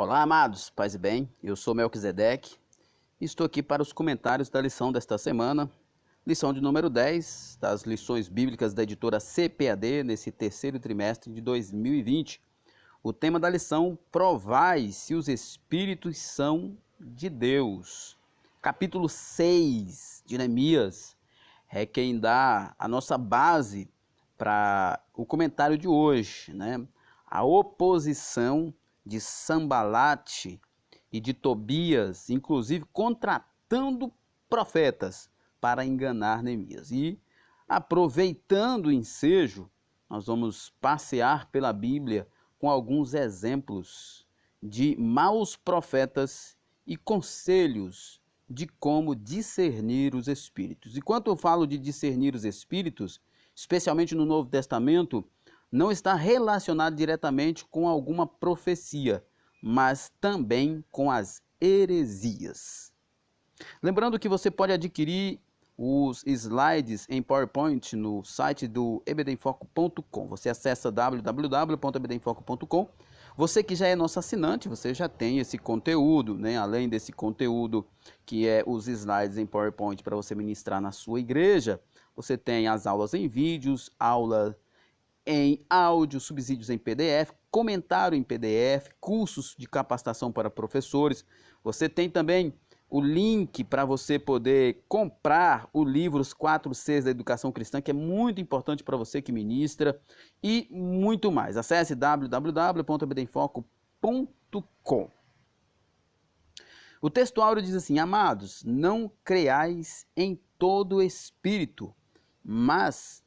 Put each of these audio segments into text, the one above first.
Olá, amados, paz e bem, eu sou Melquisedeque e estou aqui para os comentários da lição desta semana, lição de número 10 das lições bíblicas da editora CPAD nesse terceiro trimestre de 2020. O tema da lição: provai se os Espíritos são de Deus. Capítulo 6 de Neemias é quem dá a nossa base para o comentário de hoje, né? A oposição de Sambalate e de Tobias, inclusive contratando profetas para enganar Neemias. E aproveitando o ensejo, nós vamos passear pela Bíblia com alguns exemplos de maus profetas e conselhos de como discernir os espíritos. E quando eu falo de discernir os espíritos, especialmente no Novo Testamento, não está relacionado diretamente com alguma profecia, mas também com as heresias. Lembrando que você pode adquirir os slides em PowerPoint no site do ebdenfoco.com. Você acessa www.ebdenfoco.com. Você que já é nosso assinante, você já tem esse conteúdo, né? Além desse conteúdo que é os slides em PowerPoint para você ministrar na sua igreja, você tem as aulas em vídeos, aulas em áudio, subsídios em PDF, comentário em PDF, cursos de capacitação para professores. Você tem também o link para você poder comprar o livro Os 4 Cs da Educação Cristã, que é muito importante para você que ministra, e muito mais. Acesse www.ebdenfoco.com. O texto áureo diz assim: amados, não creais em todo espírito, mas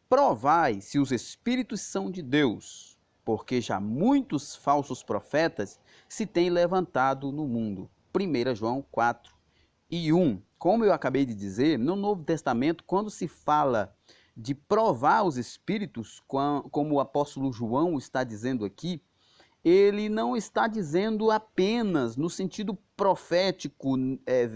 provai se os espíritos são de Deus, porque já muitos falsos profetas se têm levantado no mundo. 1 João 4:1. Como eu acabei de dizer, no Novo Testamento, quando se fala de provar os espíritos, como o apóstolo João está dizendo aqui, ele não está dizendo apenas no sentido profético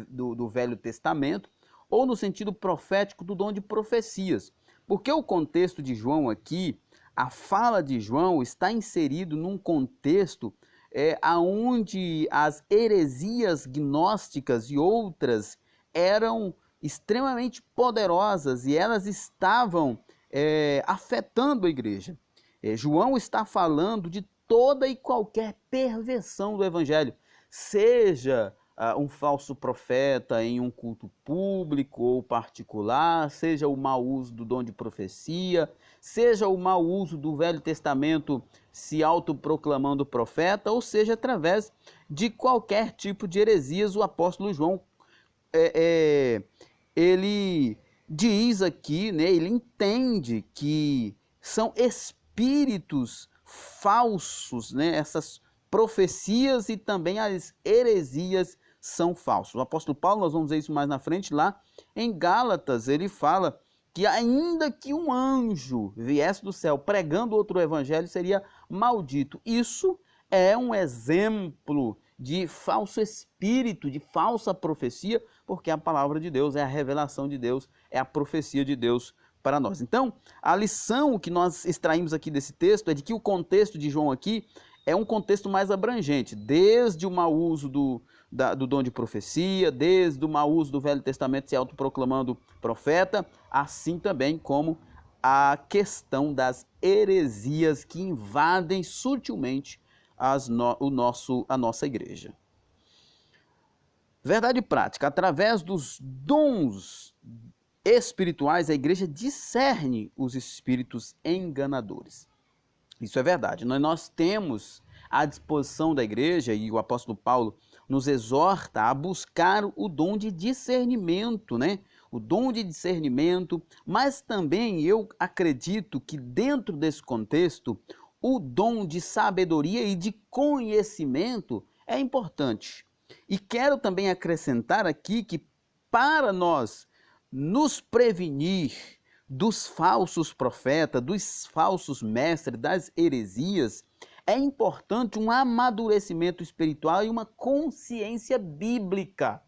do Velho Testamento, ou no sentido profético do dom de profecias. Porque o contexto de João aqui, a fala de João está inserido num contexto onde as heresias gnósticas e outras eram extremamente poderosas e elas estavam afetando a igreja. João está falando de toda e qualquer perversão do evangelho, seja um falso profeta em um culto público ou particular, seja o mau uso do dom de profecia, seja o mau uso do Velho Testamento se autoproclamando profeta, ou seja, através de qualquer tipo de heresias. O apóstolo João, ele diz aqui, né, ele entende que são espíritos falsos, né, essas profecias e também as heresias são falsos. O apóstolo Paulo, nós vamos ver isso mais na frente, lá em Gálatas, ele fala que ainda que um anjo viesse do céu pregando outro evangelho, seria maldito. Isso é um exemplo de falso espírito, de falsa profecia, porque a palavra de Deus é a revelação de Deus, é a profecia de Deus para nós. Então, a lição que nós extraímos aqui desse texto é de que o contexto de João aqui é um contexto mais abrangente, desde o mau uso do dom de profecia, desde o mau uso do Velho Testamento se autoproclamando profeta, assim também como a questão das heresias que invadem sutilmente a nossa igreja. Verdade prática: através dos dons espirituais, a igreja discerne os espíritos enganadores. Isso é verdade. Nós temos à disposição da igreja, e o apóstolo Paulo nos exorta a buscar o dom de discernimento, né? O dom de discernimento, mas também eu acredito que dentro desse contexto, o dom de sabedoria e de conhecimento é importante. E quero também acrescentar aqui que para nós nos prevenir dos falsos profetas, dos falsos mestres, das heresias, é importante um amadurecimento espiritual e uma consciência bíblica.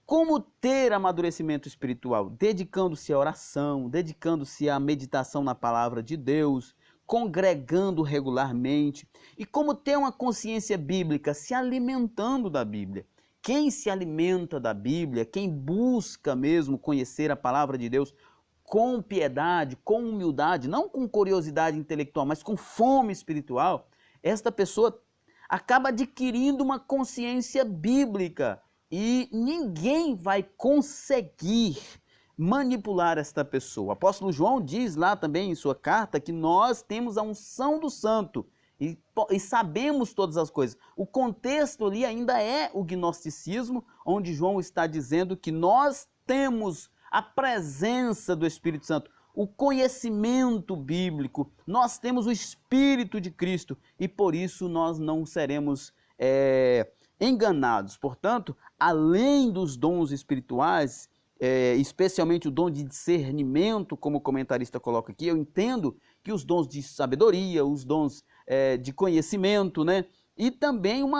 Como ter amadurecimento espiritual? Dedicando-se à oração, dedicando-se à meditação na palavra de Deus, congregando regularmente. E como ter uma consciência bíblica? Se alimentando da Bíblia. Quem se alimenta da Bíblia, quem busca mesmo conhecer a palavra de Deus com piedade, com humildade, não com curiosidade intelectual, mas com fome espiritual, esta pessoa acaba adquirindo uma consciência bíblica e ninguém vai conseguir manipular esta pessoa. O apóstolo João diz lá também em sua carta que nós temos a unção do santo e sabemos todas as coisas. O contexto ali ainda é o gnosticismo, onde João está dizendo que nós temos a presença do Espírito Santo, o conhecimento bíblico, nós temos o Espírito de Cristo e por isso nós não seremos enganados. Portanto, além dos dons espirituais, especialmente o dom de discernimento, como o comentarista coloca aqui, eu entendo que os dons de sabedoria, os dons de conhecimento, né? E também um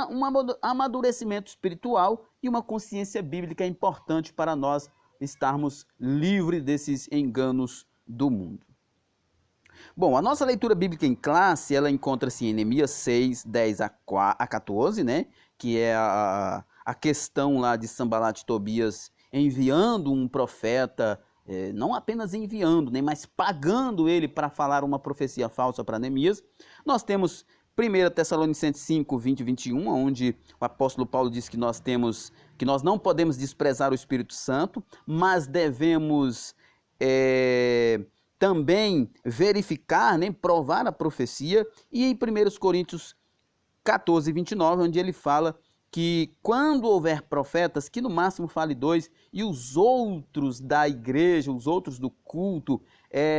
amadurecimento espiritual e uma consciência bíblica é importante para nós estarmos livres desses enganos do mundo. Bom, a nossa leitura bíblica em classe, ela encontra-se em Neemias 6, 10 a 14, né? Que é a questão lá de Sanbalat e Tobias enviando um profeta, não apenas enviando, né, mas pagando ele para falar uma profecia falsa para Neemias. Nós temos 1 Tessalonicenses 5, 20 e 21, onde o apóstolo Paulo diz que nós não podemos desprezar o Espírito Santo, mas devemos também verificar, né, provar a profecia. E em 1 Coríntios 14, 29, onde ele fala que quando houver profetas, que no máximo fale 2, e os outros da igreja, os outros do culto,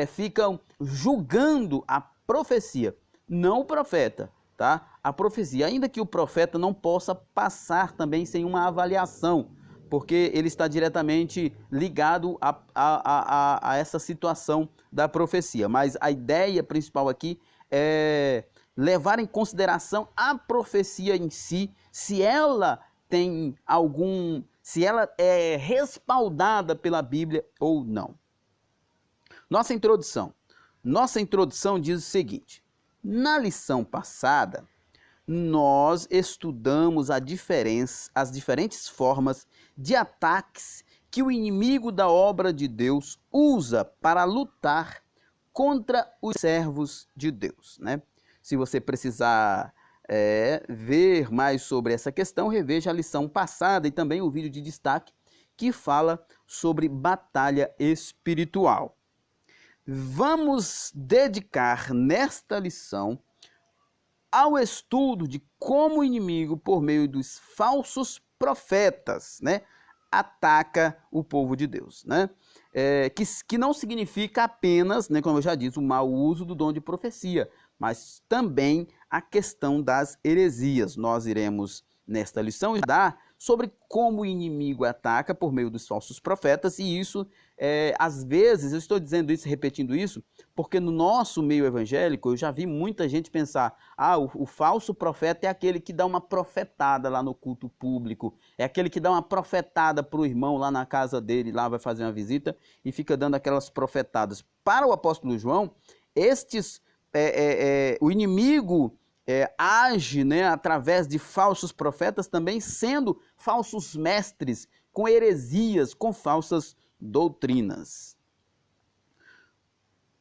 ficam julgando a profecia, não o profeta, tá? A profecia, ainda que o profeta não possa passar também sem uma avaliação, porque ele está diretamente ligado a essa situação da profecia. Mas a ideia principal aqui é levar em consideração a profecia em si, se ela é respaldada pela Bíblia ou não. Nossa introdução diz o seguinte: na lição passada, nós estudamos as diferentes formas de ataques que o inimigo da obra de Deus usa para lutar contra os servos de Deus, né? Se você precisar ver mais sobre essa questão, reveja a lição passada e também o vídeo de destaque que fala sobre batalha espiritual. Vamos dedicar nesta lição ao estudo de como o inimigo, por meio dos falsos profetas, né, ataca o povo de Deus, né? Que não significa apenas, né, como eu já disse, o mau uso do dom de profecia, mas também a questão das heresias. Nós iremos, nesta lição, estudar sobre como o inimigo ataca por meio dos falsos profetas, e isso, às vezes, eu estou dizendo isso, repetindo isso, porque no nosso meio evangélico eu já vi muita gente pensar, o falso profeta é aquele que dá uma profetada lá no culto público, é aquele que dá uma profetada para o irmão lá na casa dele, lá vai fazer uma visita e fica dando aquelas profetadas. Para o apóstolo João, o inimigo age, né, através de falsos profetas, também sendo falsos mestres, com heresias, com falsas doutrinas.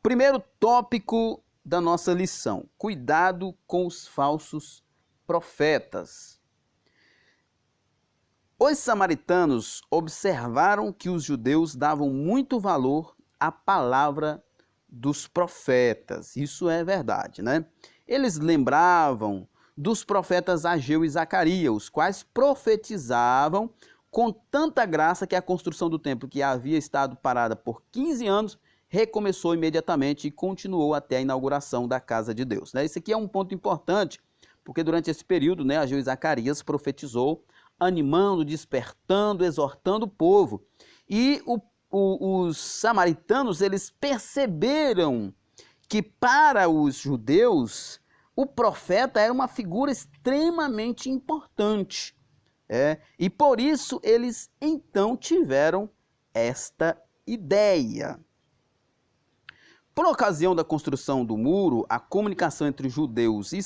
Primeiro tópico da nossa lição: cuidado com os falsos profetas. Os samaritanos observaram que os judeus davam muito valor à palavra dos profetas. Isso é verdade, né? Eles lembravam dos profetas Ageu e Zacarias, os quais profetizavam com tanta graça que a construção do templo, que havia estado parada por 15 anos, recomeçou imediatamente e continuou até a inauguração da casa de Deus, né? Esse aqui é um ponto importante, porque durante esse período, né, Ageu e Zacarias profetizou, animando, despertando, exortando o povo. E os samaritanos, eles perceberam que para os judeus o profeta era uma figura extremamente importante. E por isso eles então tiveram esta ideia. Por ocasião da construção do muro, a comunicação entre judeus e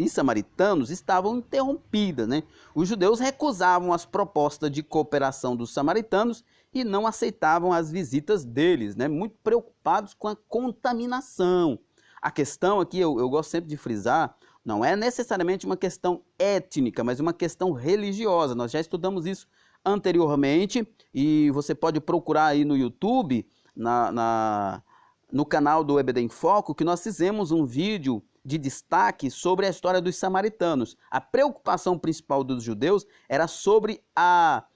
samaritanos estavam interrompidas, né? Os judeus recusavam as propostas de cooperação dos samaritanos e não aceitavam as visitas deles, né? Muito preocupados com a contaminação. A questão aqui, eu gosto sempre de frisar, não é necessariamente uma questão étnica, mas uma questão religiosa. Nós já estudamos isso anteriormente e você pode procurar aí no YouTube, no canal do EBD em Foco, que nós fizemos um vídeo de destaque sobre a história dos samaritanos. A preocupação principal dos judeus era sobre a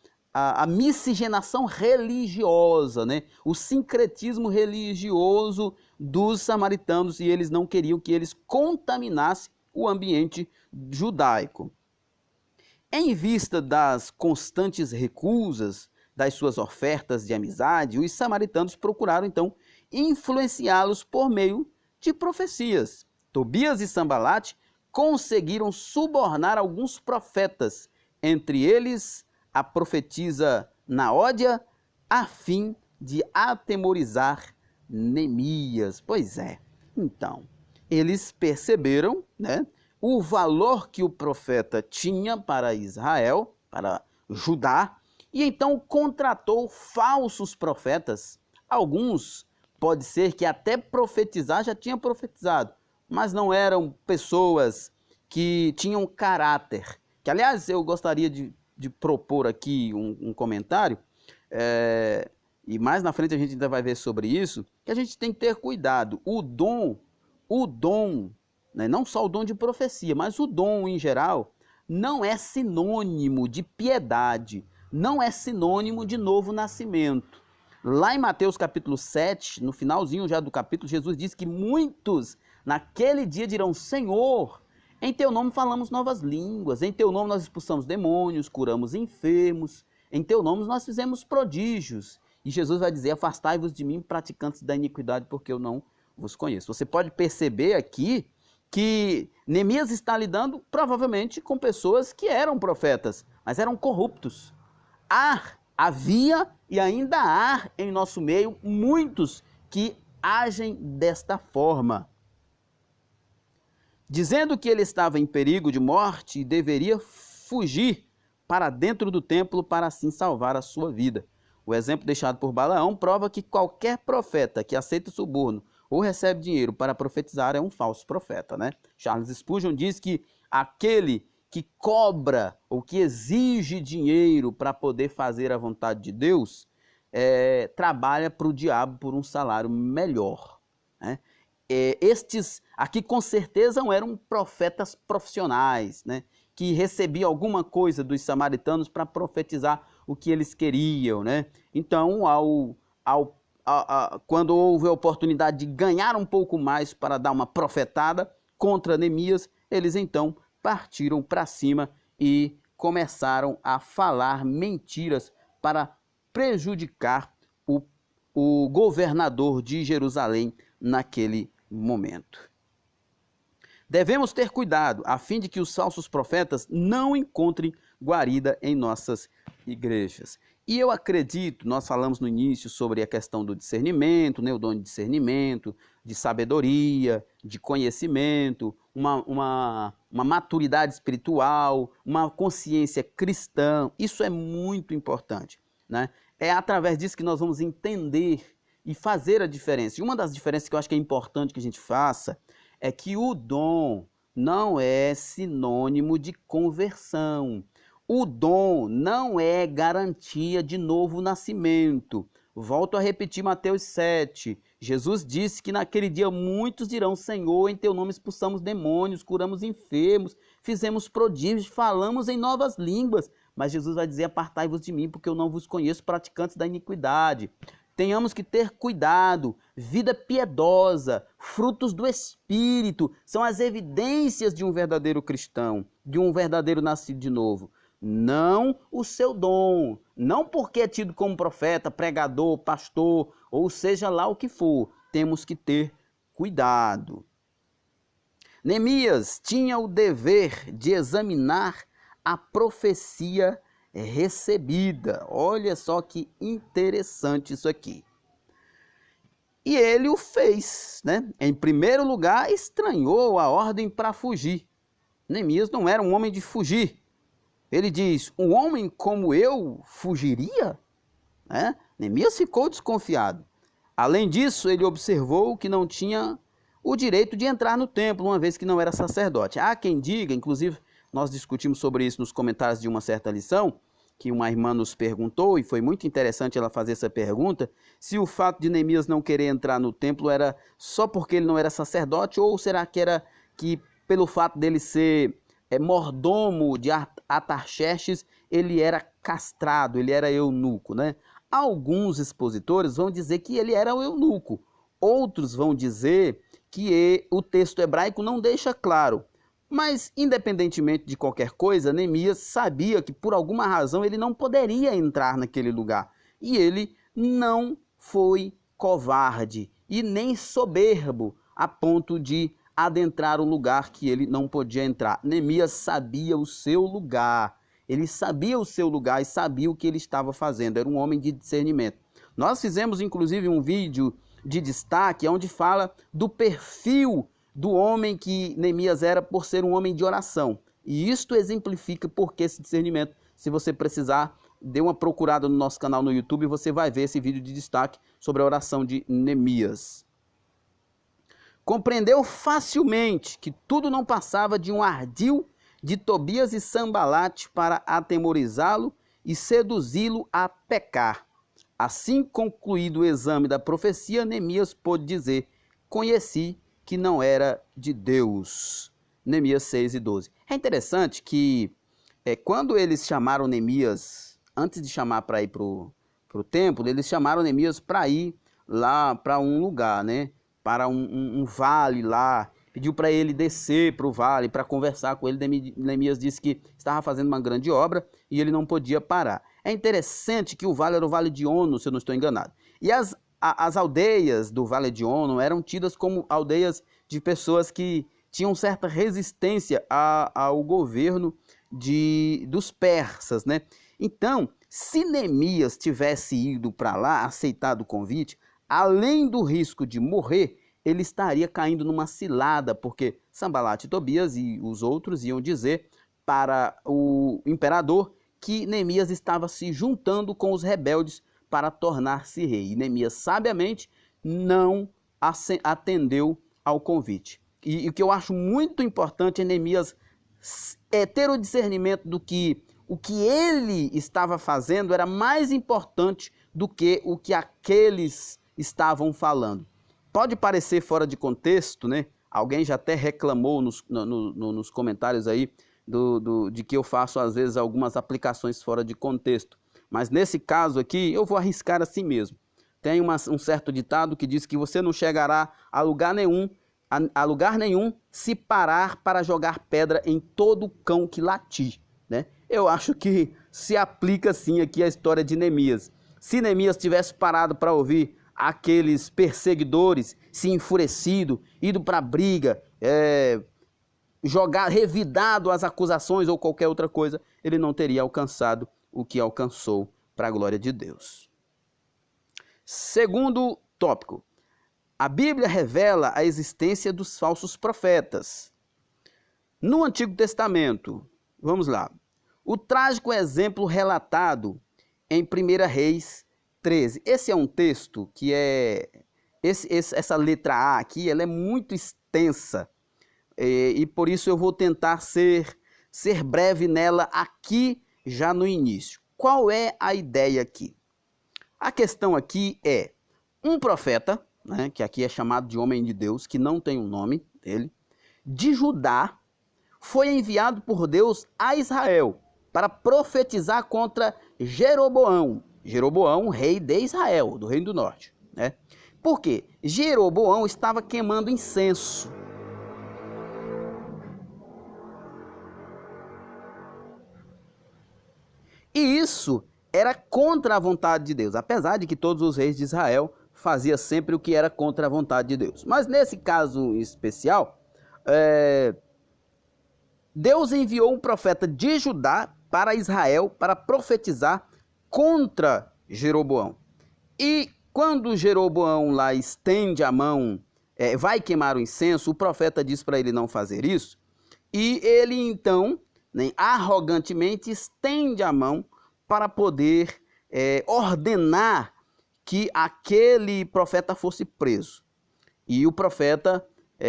miscigenação religiosa, né? O sincretismo religioso dos samaritanos, e eles não queriam que eles contaminassem o ambiente judaico. Em vista das constantes recusas das suas ofertas de amizade, os samaritanos procuraram então influenciá-los por meio de profecias. Tobias e Sambalate conseguiram subornar alguns profetas, entre eles a profetisa Naódia, a fim de atemorizar Neemias. Pois é, então, eles perceberam, né, o valor que o profeta tinha para Israel, para Judá, e então contratou falsos profetas. Alguns, pode ser que até profetizar, já tinha profetizado, mas não eram pessoas que tinham caráter. Que, aliás, eu gostaria de propor aqui um comentário, e mais na frente a gente ainda vai ver sobre isso, que a gente tem que ter cuidado. O dom, né, não só o dom de profecia, mas o dom em geral, não é sinônimo de piedade, não é sinônimo de novo nascimento. Lá em Mateus capítulo 7, no finalzinho já do capítulo, Jesus diz que muitos naquele dia dirão: Senhor, em teu nome falamos novas línguas, em teu nome nós expulsamos demônios, curamos enfermos, em teu nome nós fizemos prodígios. E Jesus vai dizer: afastai-vos de mim, praticantes da iniquidade, porque eu não vos conheço. Você pode perceber aqui que Neemias está lidando provavelmente com pessoas que eram profetas, mas eram corruptos. Havia e ainda há em nosso meio muitos que agem desta forma, dizendo que ele estava em perigo de morte e deveria fugir para dentro do templo para assim salvar a sua vida. O exemplo deixado por Balaão prova que qualquer profeta que aceita suborno ou recebe dinheiro para profetizar é um falso profeta, né? Charles Spurgeon diz que aquele que cobra ou que exige dinheiro para poder fazer a vontade de Deus, trabalha para o diabo por um salário melhor, né? Estes aqui com certeza eram profetas profissionais, né, que recebiam alguma coisa dos samaritanos para profetizar o que eles queriam, né? Então, quando houve a oportunidade de ganhar um pouco mais para dar uma profetada contra Neemias, eles então partiram para cima e começaram a falar mentiras para prejudicar o governador de Jerusalém naquele momento. Devemos ter cuidado a fim de que os falsos profetas não encontrem guarida em nossas igrejas. E eu acredito, nós falamos no início sobre a questão do discernimento, né, o dom de discernimento, de sabedoria, de conhecimento, uma maturidade espiritual, uma consciência cristã. Isso é muito importante, né? É através disso que nós vamos entender e fazer a diferença. E uma das diferenças que eu acho que é importante que a gente faça é que o dom não é sinônimo de conversão. O dom não é garantia de novo nascimento. Volto a repetir Mateus 7. Jesus disse que naquele dia muitos dirão: Senhor, em teu nome expulsamos demônios, curamos enfermos, fizemos prodígios, falamos em novas línguas. Mas Jesus vai dizer: apartai-vos de mim, porque eu não vos conheço, praticantes da iniquidade. Tenhamos que ter cuidado. Vida piedosa, frutos do Espírito, são as evidências de um verdadeiro cristão, de um verdadeiro nascido de novo. Não o seu dom, não porque é tido como profeta, pregador, pastor, ou seja lá o que for. Temos que ter cuidado. Neemias tinha o dever de examinar a profecia recebida. Olha só que interessante isso aqui. E ele o fez, né? Em primeiro lugar, estranhou a ordem para fugir. Neemias não era um homem de fugir. Ele diz, um homem como eu fugiria? Neemias ficou desconfiado. Além disso, ele observou que não tinha o direito de entrar no templo, uma vez que não era sacerdote. Há quem diga, inclusive nós discutimos sobre isso nos comentários de uma certa lição, que uma irmã nos perguntou, e foi muito interessante ela fazer essa pergunta, se o fato de Neemias não querer entrar no templo era só porque ele não era sacerdote, ou será que era que pelo fato dele ser mordomo de Atarxerxes, ele era castrado, ele era eunuco, né? Alguns expositores vão dizer que ele era um eunuco, outros vão dizer que o texto hebraico não deixa claro. Mas, independentemente de qualquer coisa, Neemias sabia que por alguma razão ele não poderia entrar naquele lugar. E ele não foi covarde e nem soberbo a ponto de adentrar um lugar que ele não podia entrar. Neemias sabia o seu lugar. Ele sabia o seu lugar e sabia o que ele estava fazendo. Era um homem de discernimento. Nós fizemos, inclusive, um vídeo de destaque onde fala do perfil do homem que Neemias era por ser um homem de oração. E isto exemplifica por que esse discernimento. Se você precisar, dê uma procurada no nosso canal no YouTube e você vai ver esse vídeo de destaque sobre a oração de Neemias. Compreendeu facilmente que tudo não passava de um ardil de Tobias e Sanbalate para atemorizá-lo e seduzi-lo a pecar. Assim concluído o exame da profecia, Neemias pôde dizer, conheci que não era de Deus. Neemias 6:12. É interessante que quando eles chamaram Neemias, antes de chamar para ir para o templo, eles chamaram Neemias para ir lá para um lugar, né? Para um vale lá, pediu para ele descer para o vale, para conversar com ele. Neemias disse que estava fazendo uma grande obra e ele não podia parar. É interessante que o vale era o Vale de Ono, se eu não estou enganado. E as aldeias do Vale de Ono eram tidas como aldeias de pessoas que tinham certa resistência ao governo dos persas, né? Então, se Neemias tivesse ido para lá, aceitado o convite, além do risco de morrer, ele estaria caindo numa cilada, porque Sanbalate e Tobias e os outros iam dizer para o imperador que Neemias estava se juntando com os rebeldes para tornar-se rei. E Neemias, sabiamente, não atendeu ao convite. E o que eu acho muito importante é Neemias ter o discernimento do que o que ele estava fazendo era mais importante do que o que aqueles estavam falando. Pode parecer fora de contexto, né? Alguém já até reclamou nos comentários aí de que eu faço às vezes algumas aplicações fora de contexto. Mas nesse caso aqui, eu vou arriscar assim mesmo. Tem um certo ditado que diz que você não chegará a lugar nenhum se parar para jogar pedra em todo cão que latir, né? Eu acho que se aplica sim aqui a história de Neemias. Se Neemias tivesse parado para ouvir aqueles perseguidores, se enfurecido, ido para a briga, revidado as acusações ou qualquer outra coisa, ele não teria alcançado o que alcançou para a glória de Deus. Segundo tópico, a Bíblia revela a existência dos falsos profetas. No Antigo Testamento, vamos lá, o trágico exemplo relatado em 1 Reis 13. Esse é um texto que essa letra A aqui, ela é muito extensa e por isso eu vou tentar ser breve nela aqui já no início. Qual é a ideia aqui? A questão aqui é um profeta, né, que aqui é chamado de homem de Deus, que não tem um nome dele, de Judá, foi enviado por Deus a Israel para profetizar contra Jeroboão. Jeroboão, rei de Israel, do Reino do Norte, né? Por quê? Jeroboão estava queimando incenso. E isso era contra a vontade de Deus, apesar de que todos os reis de Israel faziam sempre o que era contra a vontade de Deus. Mas nesse caso especial, Deus enviou um profeta de Judá para Israel para profetizar contra Jeroboão. E quando Jeroboão lá estende a mão, vai queimar o incenso, o profeta diz para ele não fazer isso, e ele então, né, arrogantemente estende a mão para poder ordenar que aquele profeta fosse preso. E o profeta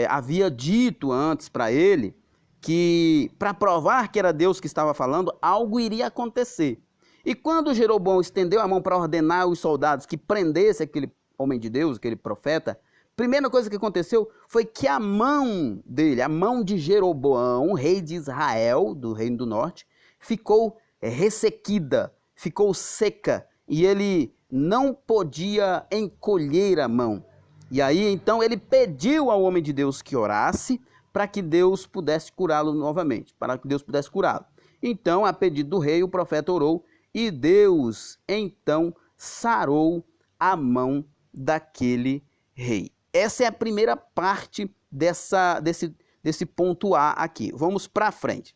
havia dito antes para ele que, para provar que era Deus que estava falando, algo iria acontecer. E quando Jeroboão estendeu a mão para ordenar os soldados que prendessem aquele homem de Deus, aquele profeta, a primeira coisa que aconteceu foi que a mão dele, a mão de Jeroboão, rei de Israel, do Reino do Norte, ficou ressequida, ficou seca, e ele não podia encolher a mão. E aí então ele pediu ao homem de Deus que orasse para que Deus pudesse curá-lo novamente, para que Deus pudesse curá-lo. Então, a pedido do rei, o profeta orou e Deus então sarou a mão daquele rei. Essa é a primeira parte desse ponto A aqui. Vamos para frente.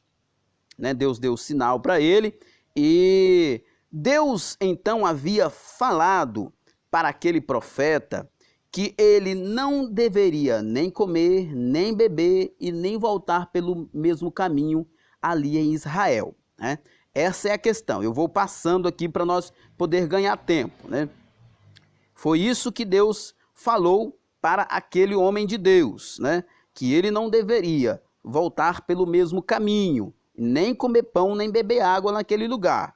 Né? Deus deu sinal para ele e Deus então havia falado para aquele profeta que ele não deveria nem comer, nem beber e nem voltar pelo mesmo caminho ali em Israel. Né? Essa é a questão. Eu vou passando aqui para nós poder ganhar tempo. Né? Foi isso que Deus falou para aquele homem de Deus, né? Que ele não deveria voltar pelo mesmo caminho, nem comer pão, nem beber água naquele lugar.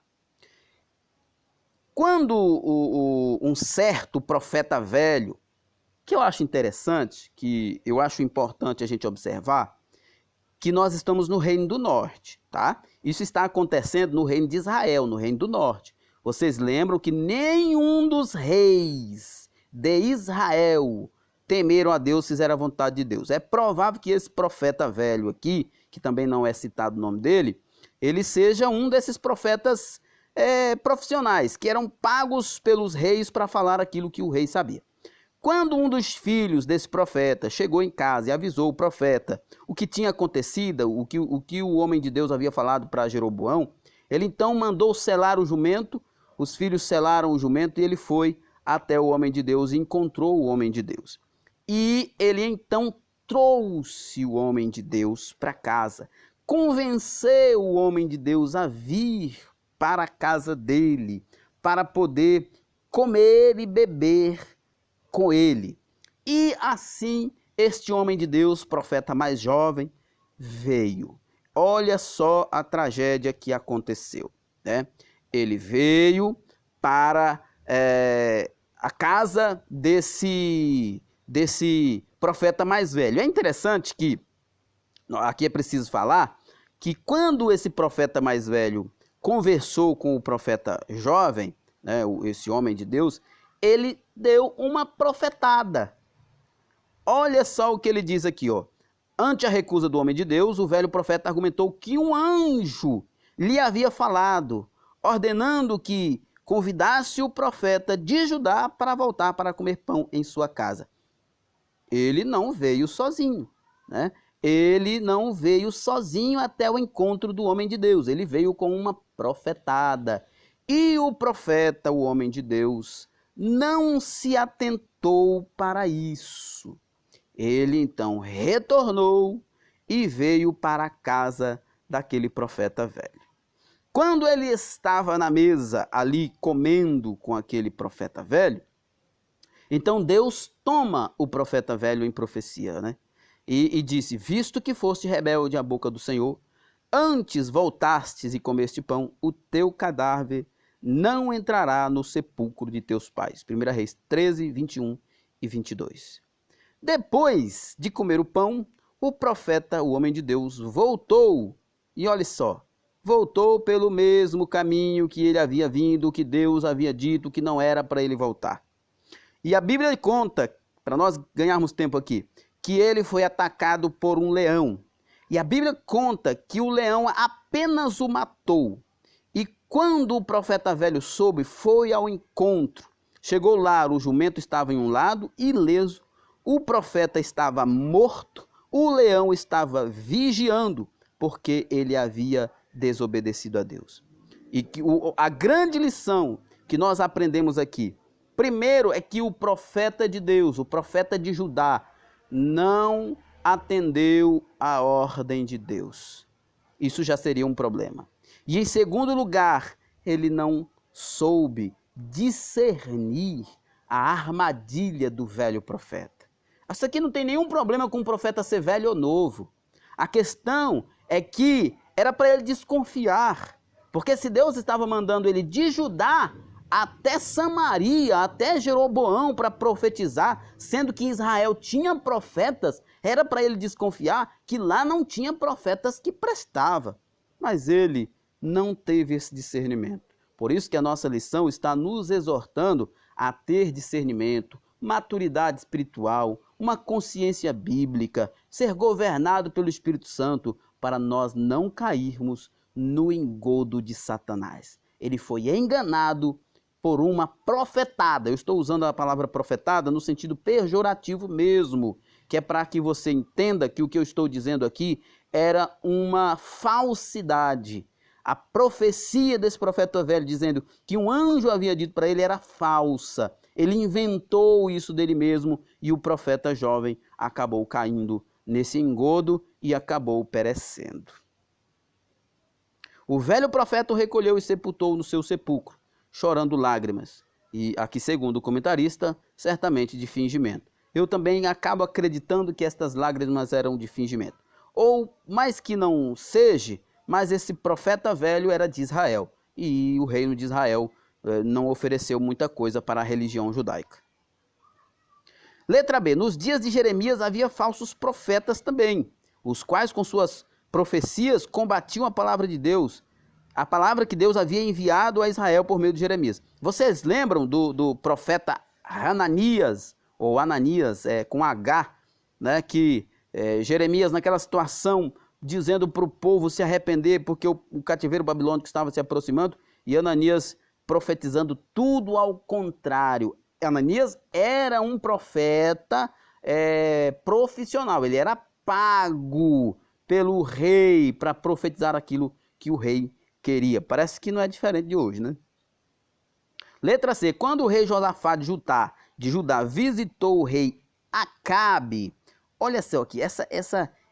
Quando um certo profeta velho, que eu acho interessante, que eu acho importante a gente observar, que nós estamos no Reino do Norte, tá? Isso está acontecendo no Reino de Israel, no Reino do Norte. Vocês lembram que nenhum dos reis de Israel temeram a Deus, fizeram a vontade de Deus. É provável que esse profeta velho aqui, que também não é citado o nome dele, ele seja um desses profetas profissionais, que eram pagos pelos reis para falar aquilo que o rei sabia. Quando um dos filhos desse profeta chegou em casa e avisou o profeta o que tinha acontecido, o que o homem de Deus havia falado para Jeroboão, ele então mandou selar o jumento, os filhos selaram o jumento e ele foi até o homem de Deus e encontrou o homem de Deus. E ele então trouxe o homem de Deus para casa, convenceu o homem de Deus a vir para a casa dele, para poder comer e beber com ele. E assim este homem de Deus, profeta mais jovem, veio. Olha só a tragédia que aconteceu, né? Ele veio para a casa desse profeta mais velho. É interessante que, aqui é preciso falar, que quando esse profeta mais velho conversou com o profeta jovem, né, esse homem de Deus, ele deu uma profetada. Olha só o que ele diz aqui, ó. Ante a recusa do homem de Deus, o velho profeta argumentou que um anjo lhe havia falado, ordenando que convidasse o profeta de Judá para voltar para comer pão em sua casa. Ele não veio sozinho, né? Ele não veio sozinho até o encontro do homem de Deus. Ele veio com uma profetada. E o profeta, o homem de Deus, não se atentou para isso. Ele então retornou e veio para a casa daquele profeta velho. Quando ele estava na mesa ali comendo com aquele profeta velho, então Deus toma o profeta velho em profecia, né? E disse: visto que foste rebelde à boca do Senhor, antes voltastes e comeste pão, o teu cadáver não entrará no sepulcro de teus pais. 1 Reis 13, 21 e 22. Depois de comer o pão, o profeta, o homem de Deus, voltou. E olha só, voltou pelo mesmo caminho que ele havia vindo, que Deus havia dito que não era para ele voltar. E a Bíblia conta, para nós ganharmos tempo aqui, que ele foi atacado por um leão. E a Bíblia conta que o leão apenas o matou. E quando o profeta velho soube, foi ao encontro. Chegou lá, o jumento estava em um lado, ileso. O profeta estava morto. O leão estava vigiando, porque ele havia desobedecido a Deus. E a grande lição que nós aprendemos aqui: Primeiro é que o profeta de Deus, o profeta de Judá, não atendeu à ordem de Deus. Isso já seria um problema. E em segundo lugar, ele não soube discernir a armadilha do velho profeta. Isso aqui não tem nenhum problema com o profeta ser velho ou novo. A questão é que era para ele desconfiar, porque se Deus estava mandando ele de Judá até Samaria, até Jeroboão para profetizar, sendo que Israel tinha profetas, era para ele desconfiar que lá não tinha profetas que prestavam. Mas ele não teve esse discernimento. Por isso que a nossa lição está nos exortando a ter discernimento, maturidade espiritual, uma consciência bíblica, ser governado pelo Espírito Santo, para nós não cairmos no engodo de Satanás. Ele foi enganado por uma profetada. Eu estou usando a palavra profetada no sentido pejorativo mesmo, que é para que você entenda que o que eu estou dizendo aqui era uma falsidade. A profecia desse profeta velho dizendo que um anjo havia dito para ele era falsa. Ele inventou isso dele mesmo e o profeta jovem acabou caindo nesse engodo e acabou perecendo. O velho profeta o recolheu e sepultou no seu sepulcro, chorando lágrimas. E aqui, segundo o comentarista, certamente de fingimento. Eu também acabo acreditando que estas lágrimas eram de fingimento. Ou, mais que não seja, mas esse profeta velho era de Israel. E o reino de Israel não ofereceu muita coisa para a religião judaica. Letra B. Nos dias de Jeremias havia falsos profetas também, os quais com suas profecias combatiam a palavra de Deus, a palavra que Deus havia enviado a Israel por meio de Jeremias. Vocês lembram do profeta Hananias, ou Ananias, com H, né, que Jeremias naquela situação dizendo para o povo se arrepender porque o cativeiro babilônico estava se aproximando, e Ananias profetizando tudo ao contrário. Ananias era um profeta profissional, ele era pago pelo rei para profetizar aquilo que o rei queria. Parece que não é diferente de hoje, né? Letra C. Quando o rei Josafá de Judá visitou o rei Acabe, olha só aqui, essa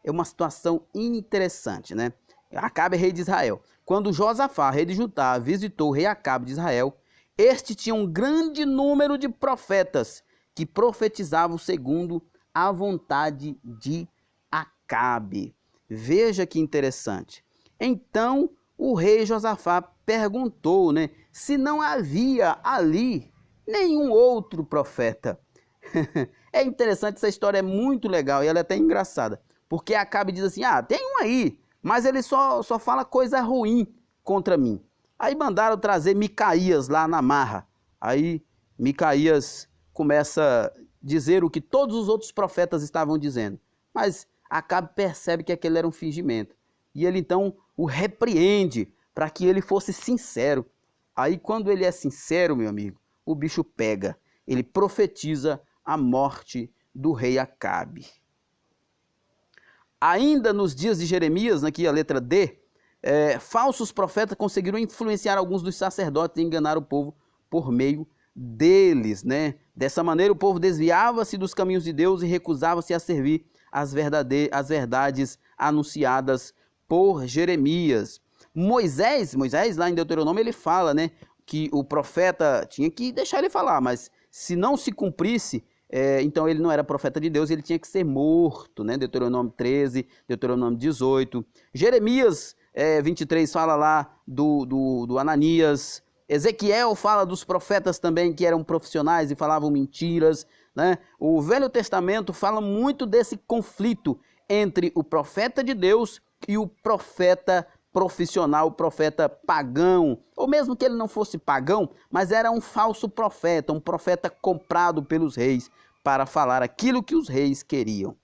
é uma situação interessante, né? Acabe é rei de Israel. Quando Josafá, rei de Judá, visitou o rei Acabe de Israel, este tinha um grande número de profetas que profetizavam segundo a vontade de Acabe. Veja que interessante. Então o rei Josafá perguntou, né, se não havia ali nenhum outro profeta. É interessante, essa história é muito legal e ela é até engraçada. Porque Acabe diz assim, tem um aí, mas ele só fala coisa ruim contra mim. Aí mandaram trazer Micaías lá na marra. Aí Micaías começa a dizer o que todos os outros profetas estavam dizendo. Mas Acabe percebe que aquele era um fingimento. E ele então o repreende para que ele fosse sincero. Aí quando ele é sincero, meu amigo, o bicho pega. Ele profetiza a morte do rei Acabe. Ainda nos dias de Jeremias, aqui a letra D, falsos profetas conseguiram influenciar alguns dos sacerdotes e enganar o povo por meio deles, né? Dessa maneira o povo desviava-se dos caminhos de Deus e recusava-se a servir as verdades anunciadas por Jeremias. Moisés lá em Deuteronômio ele fala, né, que o profeta tinha que deixar ele falar, mas se não se cumprisse, então ele não era profeta de Deus, ele tinha que ser morto, né? Deuteronômio 13, Deuteronômio 18. Jeremias 23 fala lá do Ananias. Ezequiel fala dos profetas também que eram profissionais e falavam mentiras, né? O Velho Testamento fala muito desse conflito entre o profeta de Deus e o profeta profissional, o profeta pagão, ou mesmo que ele não fosse pagão, mas era um falso profeta, um profeta comprado pelos reis para falar aquilo que os reis queriam.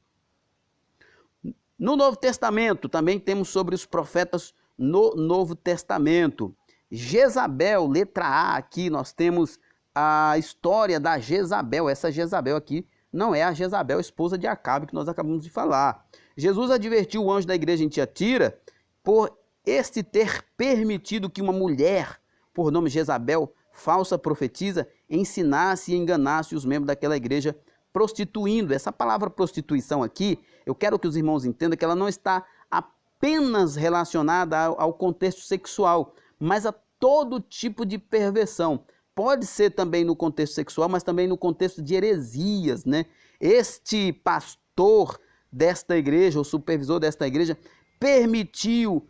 No Novo Testamento também temos sobre os profetas no Novo Testamento. Jezabel, letra A, aqui nós temos a história da Jezabel. Essa Jezabel aqui não é a Jezabel, esposa de Acabe, que nós acabamos de falar. Jesus advertiu o anjo da igreja em Tiatira por este ter permitido que uma mulher, por nome Jezabel, falsa profetisa, ensinasse e enganasse os membros daquela igreja, prostituindo. Essa palavra prostituição aqui, eu quero que os irmãos entendam que ela não está apenas relacionada ao contexto sexual, mas a todo tipo de perversão. Pode ser também no contexto sexual, mas também no contexto de heresias, né? Este pastor desta igreja, o supervisor desta igreja, permitiu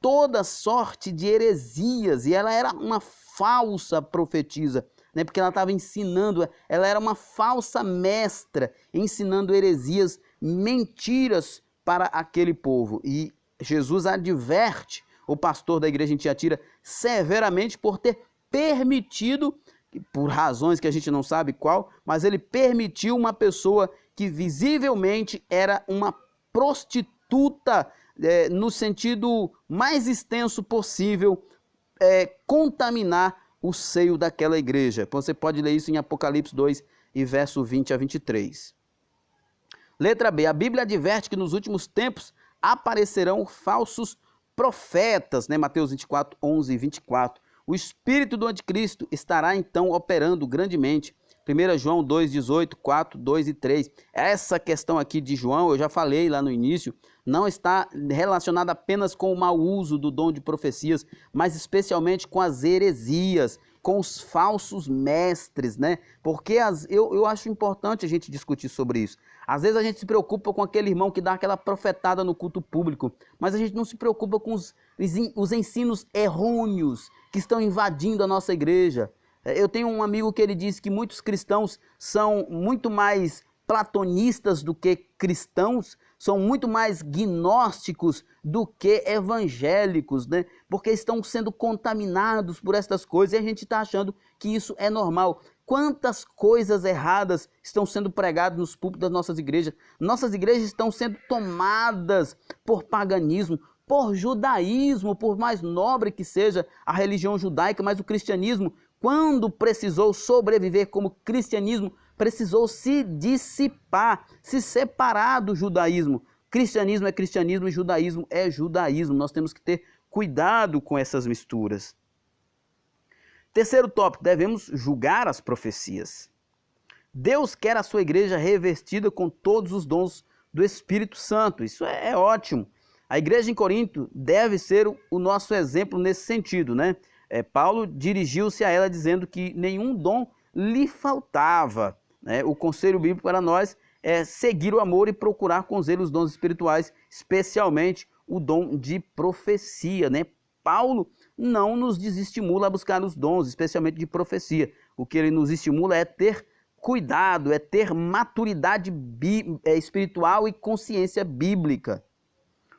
toda sorte de heresias, e ela era uma falsa profetisa, né? Porque ela estava ensinando, ela era uma falsa mestra, ensinando heresias, mentiras para aquele povo. E Jesus adverte o pastor da igreja em Tiatira severamente por ter permitido, por razões que a gente não sabe qual, mas ele permitiu uma pessoa que visivelmente era uma prostituta, no sentido mais extenso possível, contaminar o seio daquela igreja. Você pode ler isso em Apocalipse 2, e verso 20 a 23. Letra B. A Bíblia adverte que nos últimos tempos aparecerão falsos profetas, né? Mateus 24, 11 e 24. O espírito do anticristo estará então operando grandemente. 1 João 2, 18, 4, 2 e 3. Essa questão aqui de João, eu já falei lá no início, não está relacionada apenas com o mau uso do dom de profecias, mas especialmente com as heresias, com os falsos mestres, né? Porque eu acho importante a gente discutir sobre isso. Às vezes a gente se preocupa com aquele irmão que dá aquela profetada no culto público, mas a gente não se preocupa com os ensinos errôneos que estão invadindo a nossa igreja. Eu tenho um amigo que ele diz que muitos cristãos são muito mais platonistas do que cristãos, são muito mais gnósticos do que evangélicos, né? Porque estão sendo contaminados por estas coisas e a gente está achando que isso é normal. Quantas coisas erradas estão sendo pregadas nos púlpitos das nossas igrejas? Nossas igrejas estão sendo tomadas por paganismo, por judaísmo, por mais nobre que seja a religião judaica, mas o cristianismo, quando precisou sobreviver como cristianismo, precisou se dissipar, se separar do judaísmo. Cristianismo é cristianismo e judaísmo é judaísmo. Nós temos que ter cuidado com essas misturas. Terceiro tópico, devemos julgar as profecias. Deus quer a sua igreja revestida com todos os dons do Espírito Santo. Isso é ótimo. A igreja em Corinto deve ser o nosso exemplo nesse sentido, né? Paulo dirigiu-se a ela dizendo que nenhum dom lhe faltava, né? O conselho bíblico para nós é seguir o amor e procurar com zelo os dons espirituais, especialmente o dom de profecia, né? Paulo não nos desestimula a buscar os dons, especialmente de profecia. O que ele nos estimula é ter cuidado, é ter maturidade espiritual e consciência bíblica.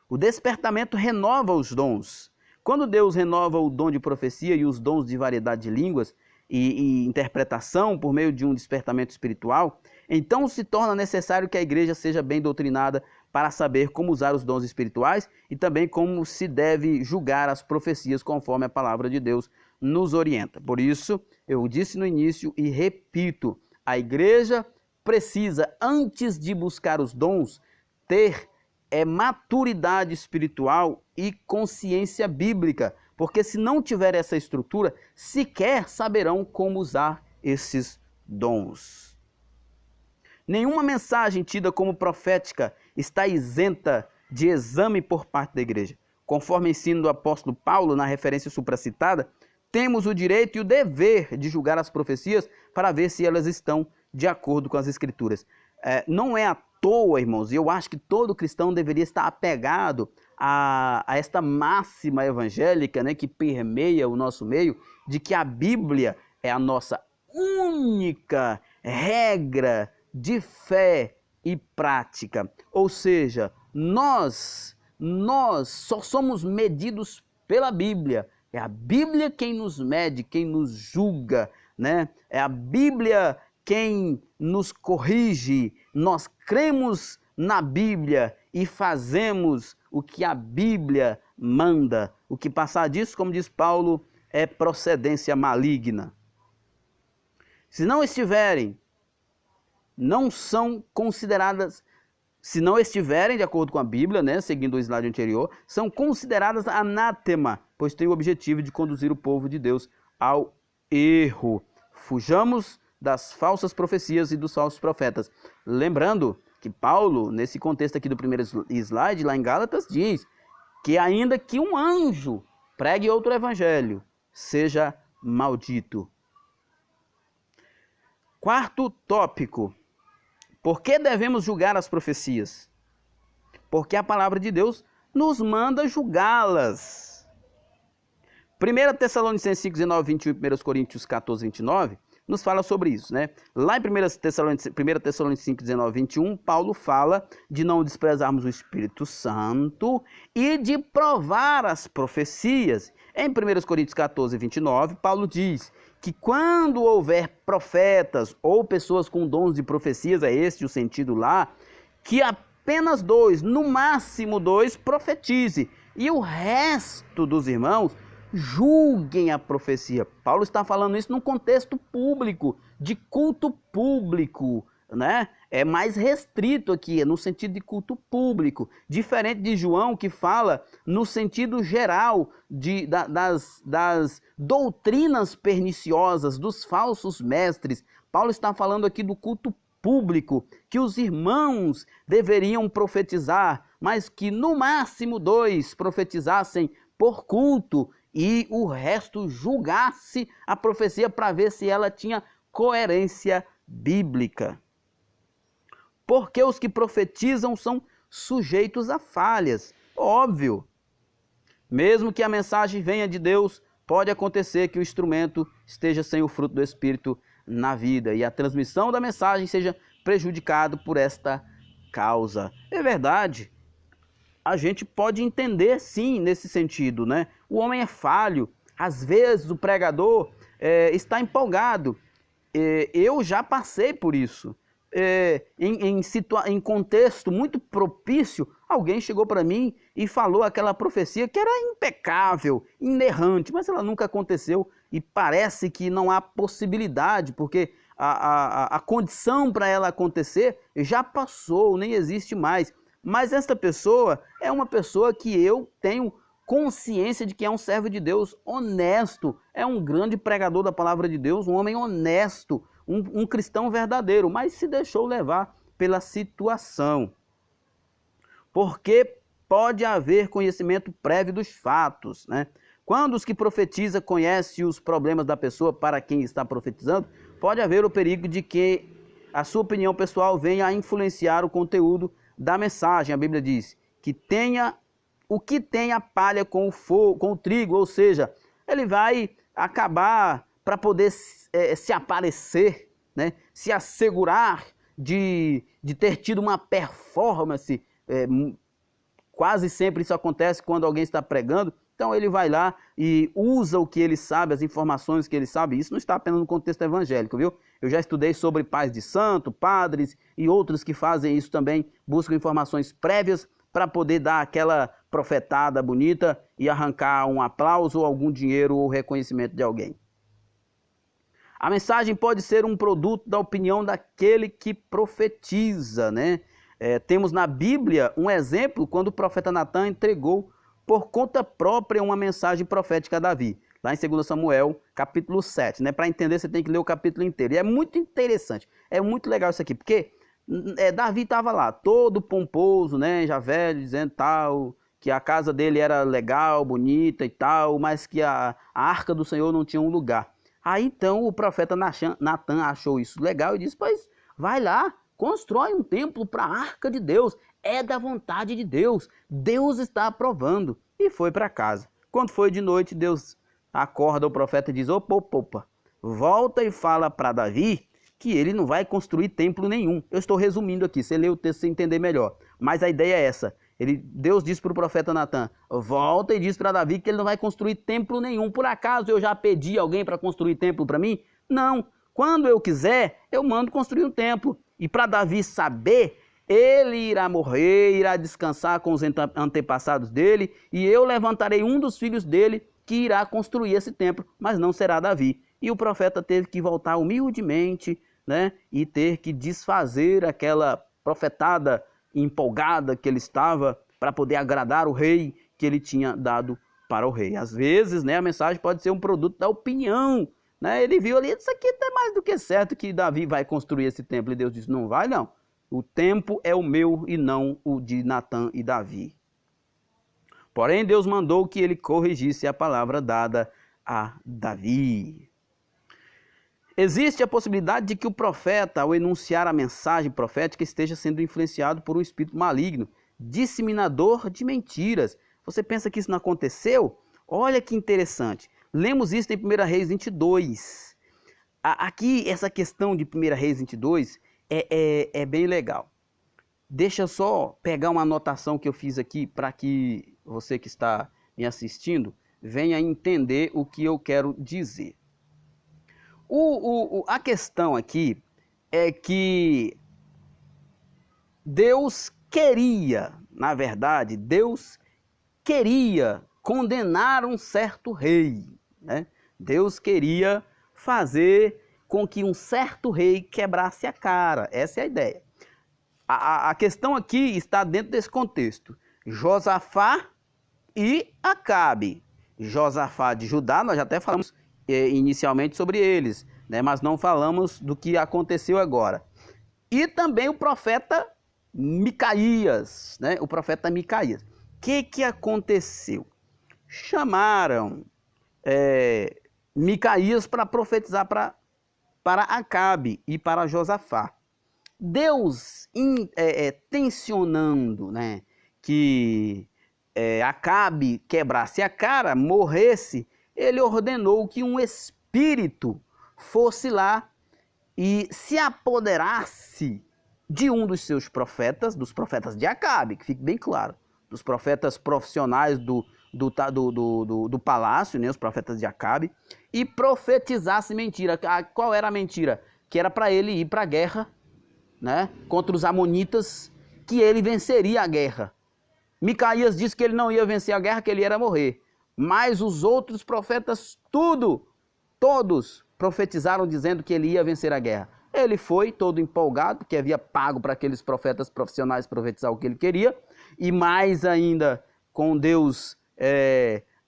O despertamento renova os dons. Quando Deus renova o dom de profecia e os dons de variedade de línguas e interpretação por meio de um despertamento espiritual, então se torna necessário que a igreja seja bem doutrinada para saber como usar os dons espirituais e também como se deve julgar as profecias conforme a palavra de Deus nos orienta. Por isso, eu disse no início e repito, a igreja precisa, antes de buscar os dons, ter maturidade espiritual e consciência bíblica, porque se não tiver essa estrutura, sequer saberão como usar esses dons. Nenhuma mensagem tida como profética está isenta de exame por parte da igreja. Conforme ensino do apóstolo Paulo, na referência supracitada, temos o direito e o dever de julgar as profecias para ver se elas estão de acordo com as Escrituras. Não é à toa, irmãos, e eu acho que todo cristão deveria estar apegado a esta máxima evangélica, né, que permeia o nosso meio, de que a Bíblia é a nossa única regra de fé e prática. Ou seja, nós só somos medidos pela Bíblia. É a Bíblia quem nos mede, quem nos julga, né? É a Bíblia quem nos corrige. Nós cremos na Bíblia e fazemos o que a Bíblia manda. O que passar disso, como diz Paulo, é procedência maligna. Se não estiverem, não são consideradas, se não estiverem de acordo com a Bíblia, né, seguindo o slide anterior, são consideradas anátema, pois tem o objetivo de conduzir o povo de Deus ao erro. Fujamos das falsas profecias e dos falsos profetas. Lembrando que Paulo, nesse contexto aqui do primeiro slide, lá em Gálatas, diz que ainda que um anjo pregue outro evangelho, seja maldito. Quarto tópico. Por que devemos julgar as profecias? Porque a palavra de Deus nos manda julgá-las. 1 Tessalonicenses 5, 19, 21 e 1 Coríntios 14, 29 nos fala sobre isso, né? Lá em 1 Tessalonicenses 5, 19, 21, Paulo fala de não desprezarmos o Espírito Santo e de provar as profecias. Em 1 Coríntios 14, 29, Paulo diz que quando houver profetas ou pessoas com dons de profecias, é esse o sentido lá, que apenas 2, no máximo 2, profetize, e o resto dos irmãos julguem a profecia. Paulo está falando isso num contexto público, de culto público, né? É mais restrito aqui, é no sentido de culto público, diferente de João, que fala no sentido geral das doutrinas perniciosas, dos falsos mestres. Paulo está falando aqui do culto público, que os irmãos deveriam profetizar, mas que no máximo 2 profetizassem por culto e o resto julgasse a profecia para ver se ela tinha coerência bíblica. Porque os que profetizam são sujeitos a falhas. Óbvio. Mesmo que a mensagem venha de Deus, pode acontecer que o instrumento esteja sem o fruto do Espírito na vida e a transmissão da mensagem seja prejudicado por esta causa. É verdade. A gente pode entender sim nesse sentido, né? O homem é falho, às vezes o pregador está empolgado. Eu já passei por isso. Em contexto muito propício, alguém chegou para mim e falou aquela profecia que era impecável, inerrante, mas ela nunca aconteceu e parece que não há possibilidade, porque a condição para ela acontecer já passou, nem existe mais. Mas esta pessoa é uma pessoa que eu tenho consciência de que é um servo de Deus honesto, é um grande pregador da palavra de Deus, um homem honesto, um cristão verdadeiro, mas se deixou levar pela situação. Porque pode haver conhecimento prévio dos fatos, né? Quando os que profetizam conhecem os problemas da pessoa para quem está profetizando, pode haver o perigo de que a sua opinião pessoal venha a influenciar o conteúdo da mensagem. A Bíblia diz que o que tem a palha com o trigo, ou seja, ele vai acabar para poder se aparecer, né? Se assegurar de ter tido uma performance. Quase sempre isso acontece quando alguém está pregando. Então ele vai lá e usa o que ele sabe, as informações que ele sabe. Isso não está apenas no contexto evangélico, viu? Eu já estudei sobre pais de santo, padres e outros que fazem isso também, buscam informações prévias para poder dar aquela profetada bonita e arrancar um aplauso ou algum dinheiro ou reconhecimento de alguém. A mensagem pode ser um produto da opinião daquele que profetiza, né? Temos na Bíblia um exemplo quando o profeta Natan entregou por conta própria uma mensagem profética a Davi, lá em 2 Samuel, capítulo 7, né? Para entender, você tem que ler o capítulo inteiro. E é muito interessante, é muito legal isso aqui, porque Davi estava lá, todo pomposo, né? Já velho, dizendo tal, que a casa dele era legal, bonita e tal, mas que a arca do Senhor não tinha um lugar. Aí então o profeta Natan achou isso legal e disse: pois vai lá, constrói um templo para a arca de Deus. É da vontade de Deus. Deus está aprovando. E foi para casa. Quando foi de noite, Deus acorda o profeta e diz: opa, volta e fala para Davi que ele não vai construir templo nenhum. Eu estou resumindo aqui, você lê o texto para entender melhor. Mas a ideia é essa. Deus disse para o profeta Natan: volta e diz para Davi que ele não vai construir templo nenhum. Por acaso eu já pedi alguém para construir templo para mim? Não. Quando eu quiser, eu mando construir um templo. E para Davi saber, ele irá morrer, irá descansar com os antepassados dele, e eu levantarei um dos filhos dele que irá construir esse templo, mas não será Davi. E o profeta teve que voltar humildemente, né, e ter que desfazer aquela profetada empolgada que ele estava para poder agradar o rei que ele tinha dado para o rei. Às vezes, né, a mensagem pode ser um produto da opinião, né? Ele viu ali, isso aqui é mais do que certo que Davi vai construir esse templo. E Deus disse, não vai não. O tempo é o meu e não o de Natã e Davi. Porém, Deus mandou que ele corrigisse a palavra dada a Davi. Existe a possibilidade de que o profeta, ao enunciar a mensagem profética, esteja sendo influenciado por um espírito maligno, disseminador de mentiras. Você pensa que isso não aconteceu? Olha que interessante. Lemos isso em 1 Reis 22. Aqui, essa questão de 1 Reis 22 é bem legal. Deixa eu só pegar uma anotação que eu fiz aqui para que você que está me assistindo venha entender o que eu quero dizer. A questão aqui é que Deus queria, na verdade, Deus queria condenar um certo rei, né? Deus queria fazer com que um certo rei quebrasse a cara. Essa é a ideia. A questão aqui está dentro desse contexto. Josafá e Acabe. Josafá de Judá, nós já até falamos inicialmente sobre eles, né? Mas não falamos do que aconteceu agora. E também o profeta Micaías, né? O profeta Micaías. O que aconteceu? Chamaram Micaías para profetizar para Acabe e para Josafá. Deus tensionando, né, que Acabe quebrasse a cara, morresse, ele ordenou que um espírito fosse lá e se apoderasse de um dos seus profetas, dos profetas de Acabe, que fique bem claro, dos profetas profissionais do palácio, né, os profetas de Acabe, e profetizasse mentira. Qual era a mentira? Que era para ele ir para a guerra, né, contra os amonitas, que ele venceria a guerra. Micaías disse que ele não ia vencer a guerra, que ele ia morrer. Mas os outros profetas, todos profetizaram dizendo que ele ia vencer a guerra. Ele foi todo empolgado, porque havia pago para aqueles profetas profissionais profetizar o que ele queria, e mais ainda com Deus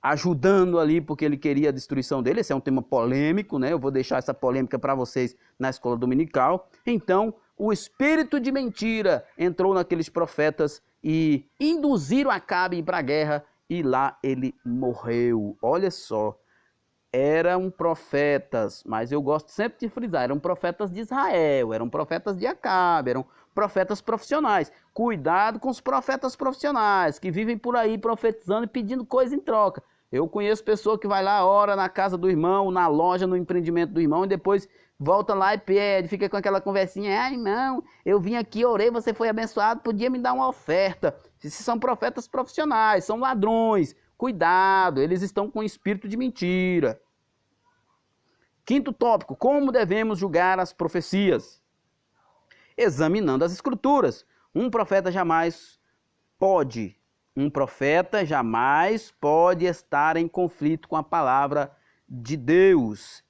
ajudando ali, porque ele queria a destruição dele. Esse é um tema polêmico, né? Eu vou deixar essa polêmica para vocês na escola dominical. Então, o espírito de mentira entrou naqueles profetas e induziram Acabe para a guerra, e lá ele morreu. Olha só, eram profetas, mas eu gosto sempre de frisar, eram profetas de Israel, eram profetas de Acabe, eram profetas profissionais. Cuidado com os profetas profissionais, que vivem por aí profetizando e pedindo coisa em troca. Eu conheço pessoa que vai lá, ora na casa do irmão, na loja, no empreendimento do irmão, e depois volta lá e pede, fica com aquela conversinha, ai irmão, eu vim aqui, orei, você foi abençoado, podia me dar uma oferta. Esses são profetas profissionais, são ladrões. Cuidado, eles estão com espírito de mentira. Quinto tópico, como devemos julgar as profecias? Examinando as escrituras. Um profeta jamais pode estar em conflito com a palavra de Deus.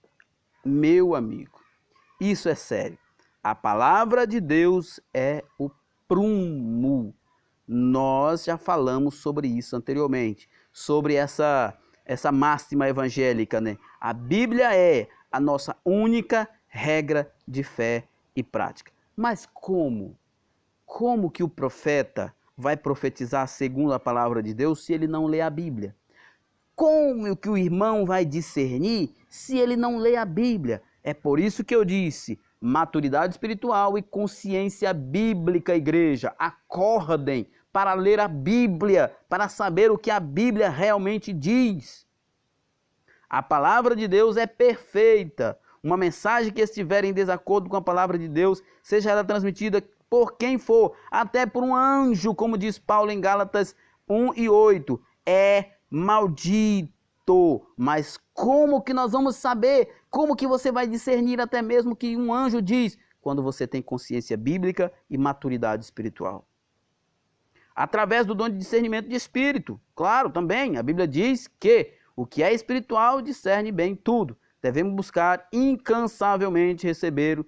Meu amigo, isso é sério. A palavra de Deus é o prumo. Nós já falamos sobre isso anteriormente, sobre essa máxima evangélica, né? A Bíblia é a nossa única regra de fé e prática. Mas como? Como que o profeta vai profetizar segundo a palavra de Deus se ele não lê a Bíblia? Como que o irmão vai discernir se ele não lê a Bíblia? É por isso que eu disse, maturidade espiritual e consciência bíblica, igreja. Acordem para ler a Bíblia, para saber o que a Bíblia realmente diz. A palavra de Deus é perfeita. Uma mensagem que estiver em desacordo com a palavra de Deus, seja ela transmitida por quem for, até por um anjo, como diz Paulo em Gálatas 1:8, é maldito. Mas como que nós vamos saber? Como que você vai discernir até mesmo que um anjo diz? Quando você tem consciência bíblica e maturidade espiritual. Através do dom de discernimento de espírito. Claro, também, a Bíblia diz que o que é espiritual discerne bem tudo. Devemos buscar incansavelmente receber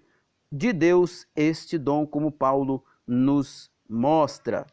de Deus este dom, como Paulo nos mostra.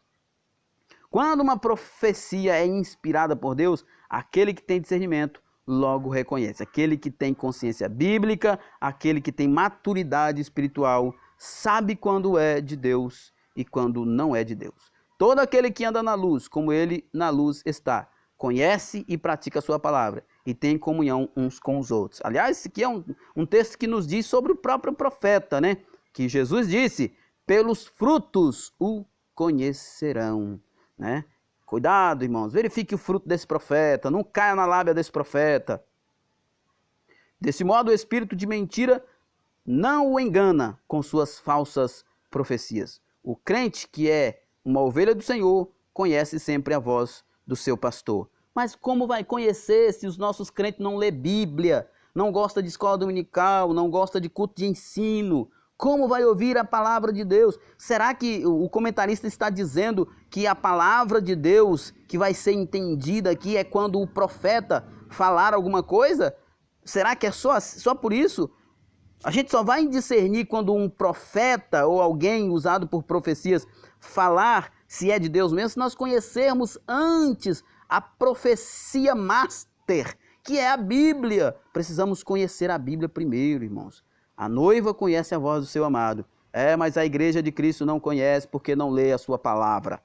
Quando uma profecia é inspirada por Deus, aquele que tem discernimento logo reconhece. Aquele que tem consciência bíblica, aquele que tem maturidade espiritual, sabe quando é de Deus e quando não é de Deus. Todo aquele que anda na luz, como ele na luz está, conhece e pratica a sua palavra e tem comunhão uns com os outros. Aliás, esse aqui é um texto que nos diz sobre o próprio profeta, né? Que Jesus disse, pelos frutos o conhecerão, né? Cuidado, irmãos, verifique o fruto desse profeta, não caia na lábia desse profeta. Desse modo, o espírito de mentira não o engana com suas falsas profecias. O crente, que é uma ovelha do Senhor, conhece sempre a voz do seu pastor. Mas como vai conhecer se os nossos crentes não lê Bíblia, não gosta de escola dominical, não gosta de culto de ensino? Como vai ouvir a palavra de Deus? Será que o comentarista está dizendo que a palavra de Deus que vai ser entendida aqui é quando o profeta falar alguma coisa? Será que é só por isso? A gente só vai discernir quando um profeta ou alguém usado por profecias falar se é de Deus mesmo, se nós conhecermos antes a profecia master, que é a Bíblia. Precisamos conhecer a Bíblia primeiro, irmãos. A noiva conhece a voz do seu amado. Mas a igreja de Cristo não conhece porque não lê a sua palavra.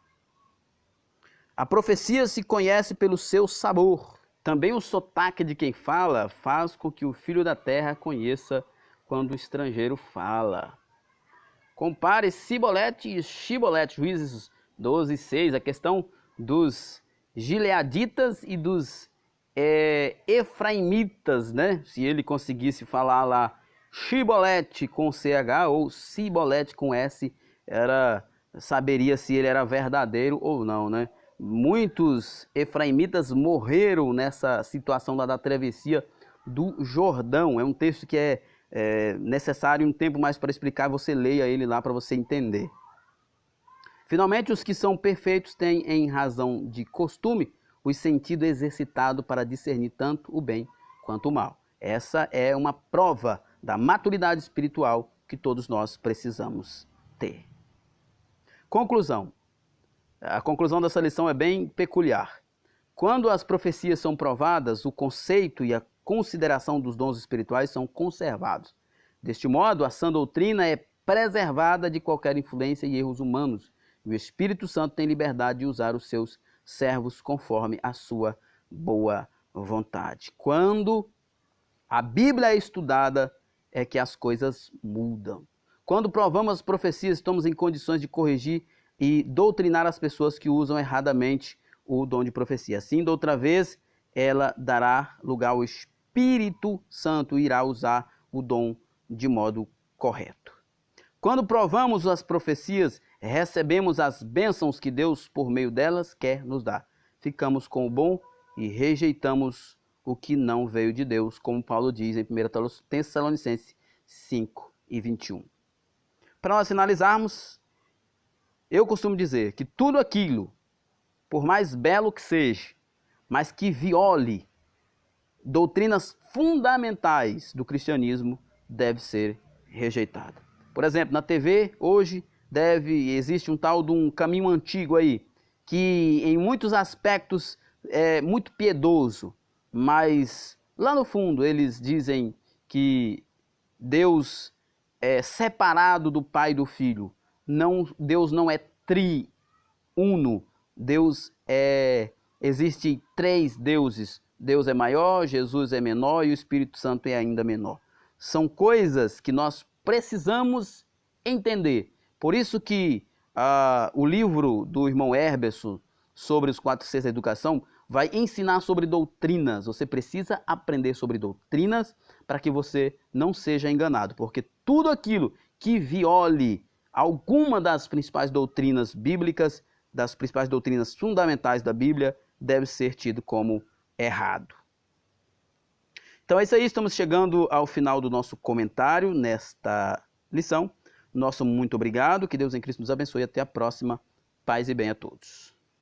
A profecia se conhece pelo seu sabor. Também o sotaque de quem fala faz com que o filho da terra conheça quando o estrangeiro fala. Compare Sibolete e Shibolete, Juízes 12:6, a questão dos gileaditas e dos efraimitas, né? Se ele conseguisse falar lá Shibolete com CH ou Sibolete com S, saberia se ele era verdadeiro ou não, né? Muitos efraimitas morreram nessa situação lá da travessia do Jordão. É um texto que é necessário um tempo mais para explicar, você leia ele lá para você entender. Finalmente, os que são perfeitos têm, em razão de costume, o sentido exercitado para discernir tanto o bem quanto o mal. Essa é uma prova da maturidade espiritual que todos nós precisamos ter. Conclusão. A conclusão dessa lição é bem peculiar. Quando as profecias são provadas, o conceito e a consideração dos dons espirituais são conservados. Deste modo, a sã doutrina é preservada de qualquer influência e erros humanos, e o Espírito Santo tem liberdade de usar os seus servos conforme a sua boa vontade. Quando a Bíblia é estudada, é que as coisas mudam. Quando provamos as profecias, estamos em condições de corrigir e doutrinar as pessoas que usam erradamente o dom de profecia. Assim, da outra vez, ela dará lugar ao Espírito Santo e irá usar o dom de modo correto. Quando provamos as profecias, recebemos as bênçãos que Deus, por meio delas, quer nos dar. Ficamos com o bom e rejeitamos o que não veio de Deus, como Paulo diz em 1 Tessalonicenses 5:21. Para nós finalizarmos, eu costumo dizer que tudo aquilo, por mais belo que seja, mas que viole doutrinas fundamentais do cristianismo, deve ser rejeitado. Por exemplo, na TV, hoje, existe um tal de um caminho antigo aí, que em muitos aspectos é muito piedoso, mas lá no fundo eles dizem que Deus é separado do Pai e do Filho. Deus não é triuno, existem três deuses. Deus é maior, Jesus é menor e o Espírito Santo é ainda menor. São coisas que nós precisamos entender. Por isso que o livro do irmão Herberson sobre os 4 Cs da educação vai ensinar sobre doutrinas. Você precisa aprender sobre doutrinas para que você não seja enganado, porque tudo aquilo que viole alguma das principais doutrinas bíblicas, das principais doutrinas fundamentais da Bíblia, deve ser tido como errado. Então é isso aí, estamos chegando ao final do nosso comentário nesta lição. Nosso muito obrigado, que Deus em Cristo nos abençoe e até a próxima. Paz e bem a todos.